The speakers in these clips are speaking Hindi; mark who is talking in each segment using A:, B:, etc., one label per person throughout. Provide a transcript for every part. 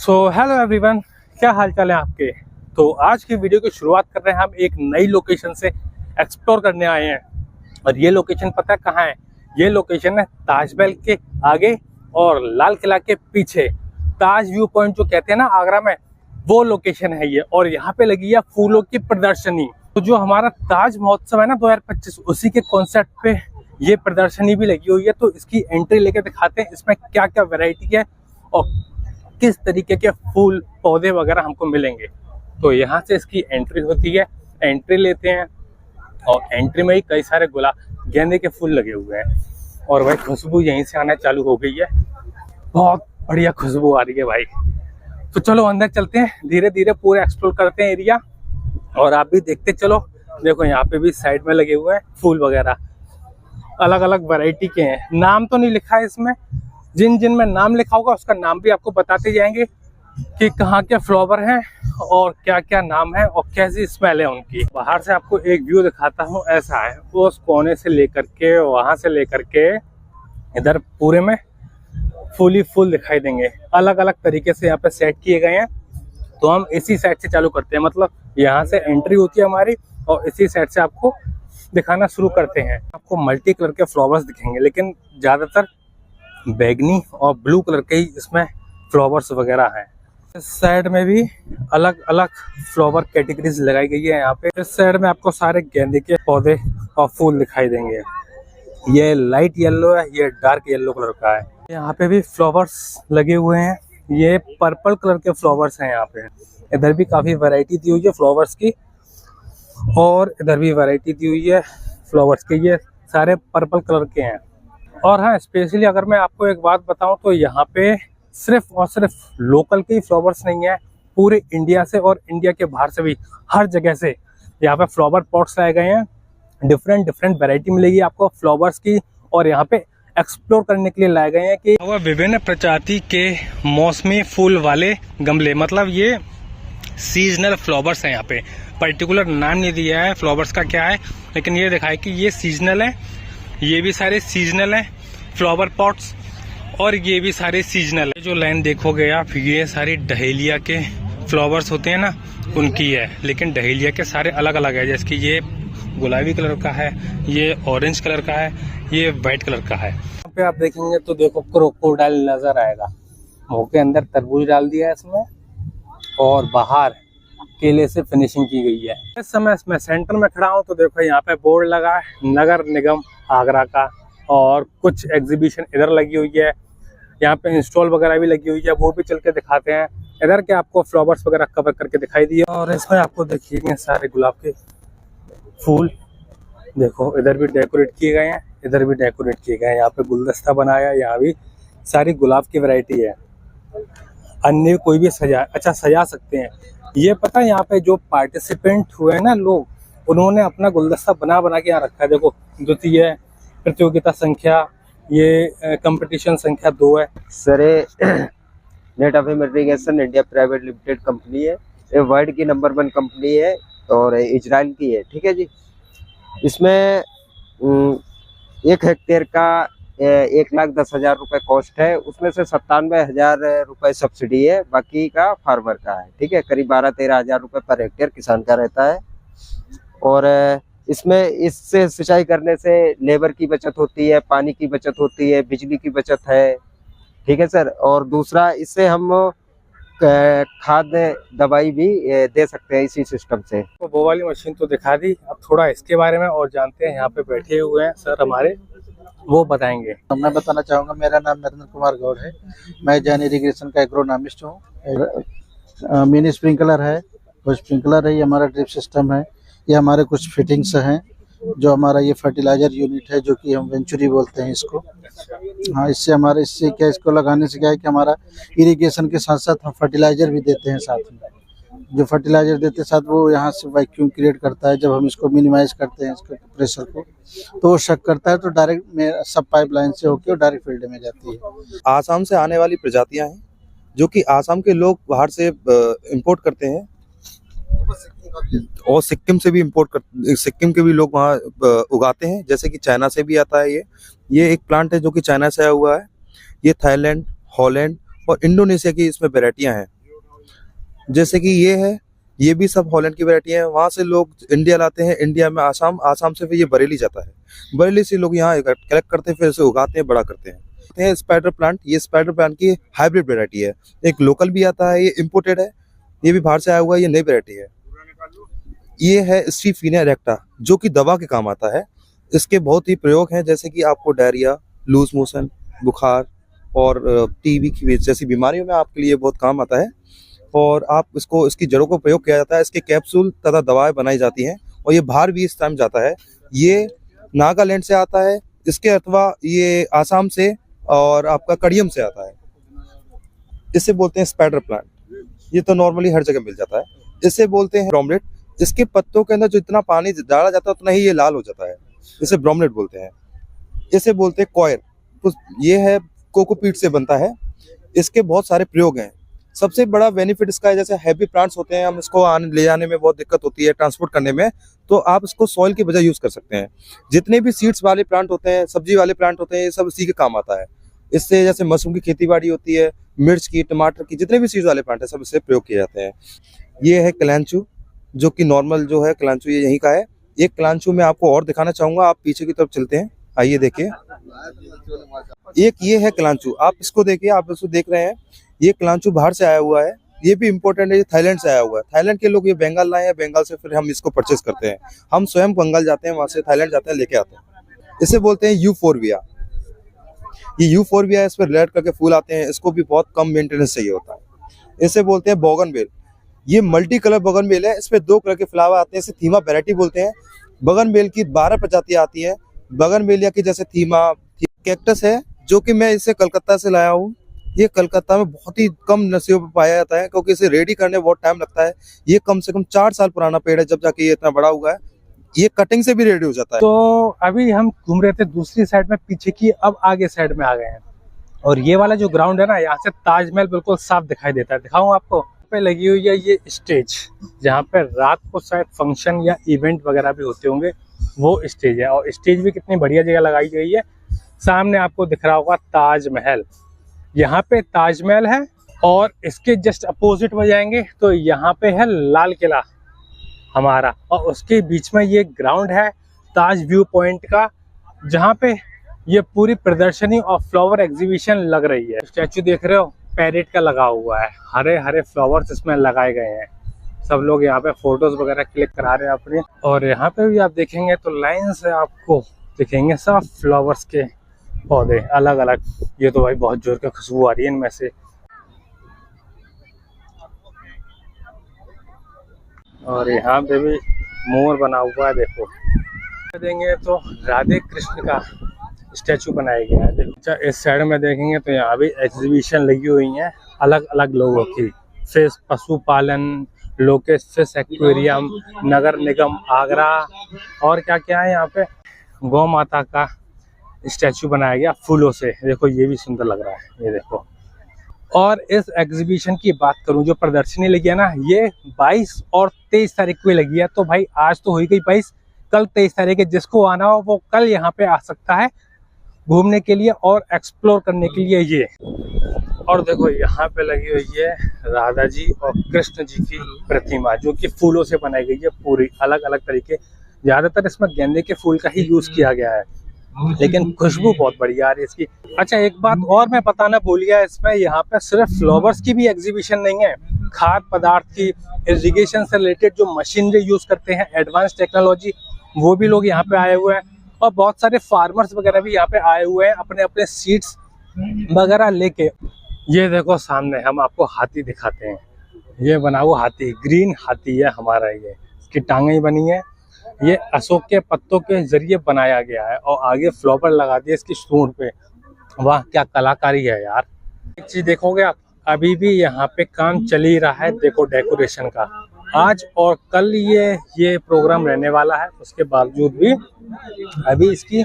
A: हेलो एवरीवन, क्या हाल चाल है आपके। तो आज की वीडियो की शुरुआत कर रहे हैं हम एक नई लोकेशन से। एक्सप्लोर करने आए हैं और ये लोकेशन पता है कहाँ है। ये लोकेशन है ताजमहल के आगे और लाल किला के पीछे। ताज व्यू पॉइंट जो कहते हैं ना आगरा में, वो लोकेशन है ये। और यहाँ पे लगी है फूलों की प्रदर्शनी। तो जो हमारा ताज महोत्सव है ना 2025, उसी के कॉन्सेप्ट पे ये प्रदर्शनी भी लगी हुई है। तो इसकी एंट्री लेके दिखाते हैं इसमें क्या क्या वैरायटी है और किस तरीके के फूल पौधे वगैरह हमको मिलेंगे। तो यहाँ से इसकी एंट्री होती है, एंट्री लेते हैं और एंट्री में ही कई सारे गुलाब गेंदे के फूल लगे हुए हैं। और भाई खुशबू यहीं से आना चालू हो गई है, बहुत बढ़िया खुशबू आ रही है भाई। तो चलो अंदर चलते हैं, धीरे धीरे पूरे एक्सप्लोर करते हैं एरिया और आप भी देखते चलो। देखो यहाँ पे भी साइड में लगे हुए हैं फूल वगैरह, अलग अलग वैरायटी के हैं। नाम तो नहीं लिखा है इसमें, जिन जिन में नाम लिखा होगा उसका नाम भी आपको बताते जाएंगे कि कहाँ के फ्लावर हैं और क्या क्या नाम है और कैसी स्मेल है उनकी। बाहर से आपको एक व्यू दिखाता हूँ, ऐसा है। वो उस कोने से लेकर के वहां से लेकर के इधर पूरे में फूल ही फूल दिखाई देंगे। अलग अलग तरीके से यहाँ पे सेट किए गए हैं। तो हम इसी साइड से चालू करते हैं, मतलब यहाँ से एंट्री होती है हमारी और इसी साइड से आपको दिखाना शुरू करते हैं। आपको मल्टी कलर के फ्लावर्स दिखेंगे, लेकिन ज्यादातर बैगनी और ब्लू कलर के ही इसमें फ्लावर्स वगैरह हैं। इस साइड में भी अलग अलग फ्लावर कैटेगरीज लगाई गई है। यहाँ पे इस साइड में आपको सारे गेंदे के पौधे और फूल दिखाई देंगे। ये लाइट येलो है, ये डार्क येलो कलर का है। यहाँ पे भी फ्लावर्स लगे हुए हैं, ये पर्पल कलर के फ्लावर्स हैं यहाँ पे। इधर भी काफी वैरायटी दी हुई है फ्लावर्स की और इधर भी वैरायटी दी हुई है फ्लावर्स की। ये सारे पर्पल कलर के हैं। और हाँ, स्पेशली अगर मैं आपको एक बात बताऊं तो यहाँ पे सिर्फ और सिर्फ लोकल के ही फ्लावर्स नहीं है, पूरे इंडिया से और इंडिया के बाहर से भी हर जगह से यहाँ पे फ्लावर पॉट्स लाए गए हैं। डिफरेंट डिफरेंट वैरायटी मिलेगी आपको फ्लावर्स की और यहाँ पे एक्सप्लोर करने के लिए लाए गए हैं कि विभिन्न प्रजाति के मौसमी फूल वाले गमले। मतलब ये सीजनल फ्लावर्स हैं। यहाँ पे पर्टिकुलर नाम नहीं दिया है फ्लावर्स का क्या है, लेकिन ये दिखाया कि ये सीजनल है। ये भी सारे सीजनल हैं फ्लावर पॉट्स और ये भी सारे सीजनल है। जो लाइन देखोगे आप, ये सारी डहेलिया के फ्लावर्स होते हैं ना, उनकी है। लेकिन डहेलिया के सारे अलग अलग है, जैसे कि ये गुलाबी कलर का है, ये ऑरेंज कलर का है, ये वाइट कलर का है। यहाँ पे आप देखेंगे तो देखो क्रोकोडाइल नजर आएगा। मुंह के अंदर तरबूज डाल दिया है इसमें और बाहर केले से फिनिशिंग की गई है। इस समय मैं सेंटर में खड़ा हूँ तो देखो यहाँ पे बोर्ड लगा है नगर निगम आगरा का और कुछ एग्जीबिशन इधर लगी हुई है। यहाँ पे इंस्टॉल वगैरह भी लगी हुई है, वो भी चल के दिखाते हैं। इधर के आपको फ्लावर्स वगैरह कवर करके दिखाई दिए और इसमें आपको देखिए सारे गुलाब के फूल। देखो इधर भी डेकोरेट किए गए हैं, इधर भी डेकोरेट किए गए हैं। यहाँ पे गुलदस्ता बनाया है, यहाँ भी सारी गुलाब की वैरायटी है। अन्य कोई भी सजा सकते हैं। ये पता है यहाँ पे जो पार्टिसिपेंट हुए हैं ना लोग, उन्होंने अपना गुलदस्ता बना बना के यहाँ रखा है। देखो द्वितीय प्रतियोगिता संख्या, ये कंपटीशन संख्या 2 है।
B: Sir net of irrigation India private limited company है। ये वर्ल्ड की नंबर 1 कंपनी है और इजराइल की है, ठीक है जी। इसमें 1 हेक्टेयर का 1,10,000 रुपए कॉस्ट है। उसमें से 97,000 रुपए सब्सिडी है, बाकी का फार्मर का है, ठीक है। करीब 12-13 हजार रुपए पर हेक्टेयर किसान का रहता है। और इसमें इससे सिंचाई करने से लेबर की बचत होती है, पानी की बचत होती है, बिजली की बचत है, ठीक है सर। और दूसरा, इससे हम खाद दवाई भी दे सकते हैं इसी सिस्टम से।
A: तो वो वाली मशीन तो दिखा दी, अब थोड़ा इसके बारे में और जानते हैं। यहाँ पे बैठे हुए हैं सर हमारे, वो बताएंगे।
C: मैं बताना चाहूँगा, मेरा नाम नरेंद्र कुमार गौड़ है। मैं जैन इरिगेशन का एग्रोनॉमिस्ट हूँ। मिनी स्प्रिंकलर है, वो स्प्रिंकलर है, ये हमारा ड्रिप सिस्टम है। ये हमारे कुछ फिटिंग्स हैं, जो हमारा ये फर्टिलाइजर यूनिट है, जो कि हम वेंचुरी बोलते हैं इसको। हाँ, इससे क्या, इसको लगाने से क्या है कि हमारा इरिगेशन के साथ साथ हम फर्टिलाइजर भी देते हैं साथ में। जो फर्टिलाइजर देते हैं साथ, वो यहाँ से वैक्यूम क्रिएट करता है। जब हम इसको मिनिमाइज करते हैं इसके प्रेशर को, तो वो शक करता है, तो डायरेक्ट सब पाइपलाइन से होकर डायरेक्ट फील्ड में जाती है।
D: आसाम से आने वाली प्रजातियां हैं, जो कि आसाम के लोग बाहर से इंपोर्ट करते हैं और सिक्किम से भी सिक्किम के भी लोग वहाँ उगाते हैं। जैसे कि चाइना से भी आता है। ये एक प्लांट है जो कि चाइना से आया हुआ है। ये थाईलैंड, हॉलैंड और इंडोनेशिया की इसमें वैरायटियां हैं। जैसे कि ये भी सब हॉलैंड की वैरायटी है। वहाँ से लोग इंडिया लाते हैं, इंडिया में आसाम से फिर ये बरेली जाता है, बरेली से लोग यहाँ कलेक्ट करते हैं, फिर इसे उगाते हैं, बड़ा करते हैं। स्पाइडर प्लांट, ये स्पाइडर प्लांट की हाइब्रिड वैरायटी है। एक लोकल भी आता है, ये इम्पोर्टेड है, ये भी बाहर से आया हुआ है, ये नई वैरायटी है। ये है स्ट्रीफिनिया इरेक्टा, जो कि दवा के काम आता है। इसके बहुत ही प्रयोग हैं, जैसे कि आपको डायरिया, लूज मोशन, बुखार और टीबी की जैसी बीमारियों में आपके लिए बहुत काम आता है। और इसकी जड़ों को प्रयोग किया जाता है। इसके कैप्सूल तथा दवाएं बनाई जाती हैं और ये बाहर भी इस टाइम जाता है। ये नागालैंड से आता है, इसके अथवा ये आसाम से और आपका कड़ियम से आता है। इसे बोलते हैं स्पाइडर प्लांट। ये तो नॉर्मली हर जगह मिल जाता है। इसे बोलते हैं ब्रोमलेट। इसके पत्तों के अंदर जो इतना पानी डाला जाता है उतना ही ये लाल हो जाता है, इसे ब्रोमलेट बोलते हैं। इसे बोलते हैं कॉयर। तो ये है कोकोपीट से बनता है। इसके बहुत सारे प्रयोग हैं। सबसे बड़ा बेनिफिट इसका है, जैसे हैवी प्लांट्स होते हैं, हम इसको ले जाने में बहुत दिक्कत होती है, ट्रांसपोर्ट करने में, तो आप इसको सॉइल की बजाय यूज कर सकते हैं। जितने भी सीड्स वाले प्लांट होते हैं, सब्जी वाले प्लांट होते हैं, ये सब इसी के काम आता है। इससे जैसे मशरूम की खेती बाड़ी होती है, मिर्च की, टमाटर की, जितने भी सीड्स वाले प्लांट है सब इससे प्रयोग किए जाते हैं। ये है कलांचू, जो कि नॉर्मल जो है कलांचू ये यहीं का है। एक कलांचू मैं आपको और दिखाना चाहूंगा, आप पीछे की तरफ चलते हैं, आइए देखिए। एक ये है कलांचू, आप इसको देखिए, आप इसको देख रहे हैं, ये कलांचू बाहर से आया हुआ है। ये भी इम्पोर्टेंट है, ये थाईलैंड से आया हुआ है। थाईलैंड के लोग ये बंगाल लाए हैं, बंगाल से फिर हम इसको परचेस करते हैं। हम स्वयं बंगाल जाते हैं, वहां से थाईलैंड जाते हैं, लेके आते हैं। इसे बोलते हैं यूफोरबिया। ये यूफोरबिया, इस पर रेड करके फूल आते हैं। इसको भी बहुत कम मेंटेनेंस चाहिए होता है। इसे बोलते हैं बोगनवेल। ये मल्टी कलर बोगनवेल है। इस पे 2 कलर के फ्लावर आते हैं, इसे थीमा वैरायटी बोलते हैं। बोगनवेल की 12 प्रजातियां आती है। बोगनवेलिया की जैसे थीमा, कैक्टस है, जो कि मैं इसे कलकत्ता से लाया हूँ। ये कलकत्ता में बहुत ही कम नस्लों पर पाया जाता है, क्योंकि इसे रेडी करने में बहुत टाइम लगता है। ये कम से कम 4 साल पुराना पेड़ है, जब जाके ये इतना बड़ा हुआ है। ये कटिंग से भी रेडी हो जाता है।
A: तो अभी हम घूम रहे थे दूसरी साइड में पीछे की, अब आगे साइड में आ गए हैं। और ये वाला जो ग्राउंड है ना, यहाँ से ताजमहल बिल्कुल साफ दिखाई देता है। दिखाऊं आपको, पे लगी हुई है ये स्टेज, जहाँ पे रात को शायद फंक्शन या इवेंट वगैरह भी होते होंगे, वो स्टेज है। और स्टेज भी कितनी बढ़िया जगह लगाई गई है। सामने आपको दिख रहा होगा ताजमहल, यहाँ पे ताजमहल है। और इसके जस्ट अपोजिट में जाएंगे तो यहाँ पे है लाल किला हमारा, और उसके बीच में ये ग्राउंड है ताज व्यू पॉइंट का, जहाँ पे ये पूरी प्रदर्शनी और फ्लावर एग्जीबिशन लग रही है। स्टैचू देख रहे हो, पैरेट का लगा हुआ है, हरे हरे फ्लावर्स इसमें लगाए गए हैं। सब लोग यहाँ पे फोटोज वगैरह क्लिक करा रहे हैं अपने। और यहाँ पे भी आप देखेंगे तो लाइन से आपको दिखेंगे सब फ्लावर्स के पौधे अलग अलग। ये तो भाई बहुत जोर की खुशबू आ रही है इनमें से। और यहाँ पे भी मोर बना हुआ है, देखो। देंगे तो राधे कृष्ण का स्टैचू बनाया गया है। देखो इस साइड में देखेंगे तो यहाँ भी एग्जीबिशन लगी हुई है अलग अलग लोगों की। फिश पशुपालन, लोकेश फिश एक्वेरियम, नगर निगम आगरा, और क्या क्या है यहाँ पे। गौ माता का स्टैचू बनाया गया फूलों से, देखो ये भी सुंदर लग रहा है, ये देखो। और इस एग्जीबिशन की बात करूं, जो प्रदर्शनी लगी है ना, ये 22 और 23 तारीख को लगी है। तो भाई आज तो हुई गई 22, कल 23 तारीख है। जिसको आना हो वो कल यहाँ पे आ सकता है घूमने के लिए और एक्सप्लोर करने के लिए ये। और देखो यहाँ पे लगी हुई है राधा जी और कृष्ण जी की प्रतिमा, जो कि फूलों से बनाई गई है पूरी अलग अलग तरीके। ज्यादातर इसमें गेंदे के फूल का ही यूज किया गया है, लेकिन खुशबू बहुत बढ़िया आ रही है इसकी। अच्छा एक बात और मैं बताना भूल गया, इसमें यहाँ पे सिर्फ फ्लावर्स की भी एग्जीबिशन नहीं है, खाद्य पदार्थ की, इरिगेशन से रिलेटेड जो मशीनरी यूज करते हैं, एडवांस टेक्नोलॉजी, वो भी लोग यहाँ पे आए हुए हैं। और बहुत सारे फार्मर्स वगैरह भी यहाँ पे आए हुए हैं अपने अपने सीड्स वगैरह लेके। ये देखो सामने हम आपको हाथी दिखाते हैं, ये बना हुआ हाथी, ग्रीन हाथी है हमारा, ये इसकी टांगें बनी है, ये अशोक के पत्तों के जरिए बनाया गया है। और आगे फ्लावर लगा दिए इसकी सूंड पे, वाह क्या कलाकारी है यार। एक चीज देखोगे आप, अभी भी यहाँ पे काम चल ही रहा है, देखो डेकोरेशन का। आज और कल ये प्रोग्राम रहने वाला है, उसके बावजूद भी अभी इसकी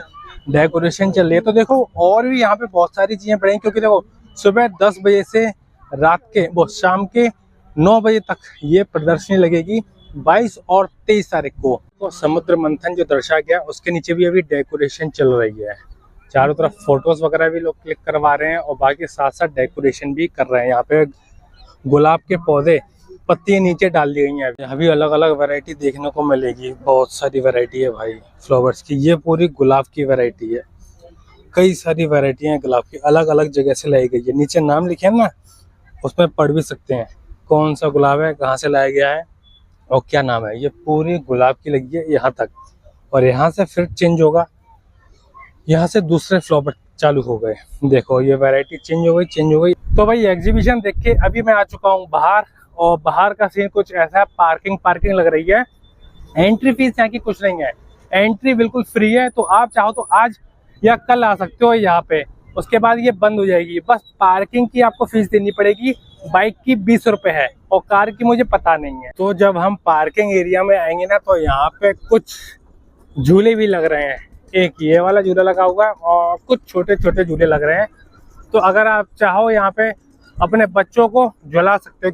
A: डेकोरेशन चल रही है। तो देखो और भी यहाँ पे बहुत सारी चीजें पड़ेंगी, क्योंकि देखो सुबह 10 बजे से रात के शाम के 9 बजे तक ये प्रदर्शनी लगेगी 22 और 23 तारीख को। तो समुद्र मंथन जो दर्शाया गया उसके नीचे भी अभी डेकोरेशन चल रही है। चारों तरफ फोटोज वगैरह भी लोग क्लिक करवा रहे हैं और बाकी साथ साथ डेकोरेशन भी कर रहे हैं। यहाँ पे गुलाब के पौधे पत्तियां नीचे डाल दी गई हैं। यहाँ भी अलग अलग वैरायटी देखने को मिलेगी, बहुत सारी वैरायटी है भाई फ्लावर्स की। ये पूरी गुलाब की वैरायटी है, कई सारी वैरायटी हैं गुलाब की, अलग अलग जगह से लाई गई है। नीचे नाम लिखे हैं ना, उसमें पढ़ भी सकते हैं कौन सा गुलाब है, कहाँ से लाया गया है और क्या नाम है। ये पूरी गुलाब की लगी है यहाँ तक, और यहाँ से फिर चेंज होगा, यहाँ से दूसरे फ्लावर चालू हो गए। देखो ये वैरायटी चेंज हो गई। तो भाई एग्जीबिशन देख के अभी मैं आ चुका हूँ बाहर, और बाहर का सीन कुछ ऐसा है, पार्किंग लग रही है। एंट्री फीस यहाँ की कुछ नहीं है, एंट्री बिल्कुल फ्री है। तो आप चाहो तो आज या कल आ सकते हो यहाँ पे, उसके बाद ये बंद हो जाएगी। बस पार्किंग की आपको फीस देनी पड़ेगी, बाइक की 20 रुपए है और कार की मुझे पता नहीं है। तो जब हम पार्किंग एरिया में आएंगे ना, तो यहाँ पे कुछ झूले भी लग रहे हैं। एक ये वाला झूला लगा हुआ है और कुछ छोटे छोटे झूले लग रहे हैं। तो अगर आप चाहो यहाँ पे अपने बच्चों को झुला सकते हो,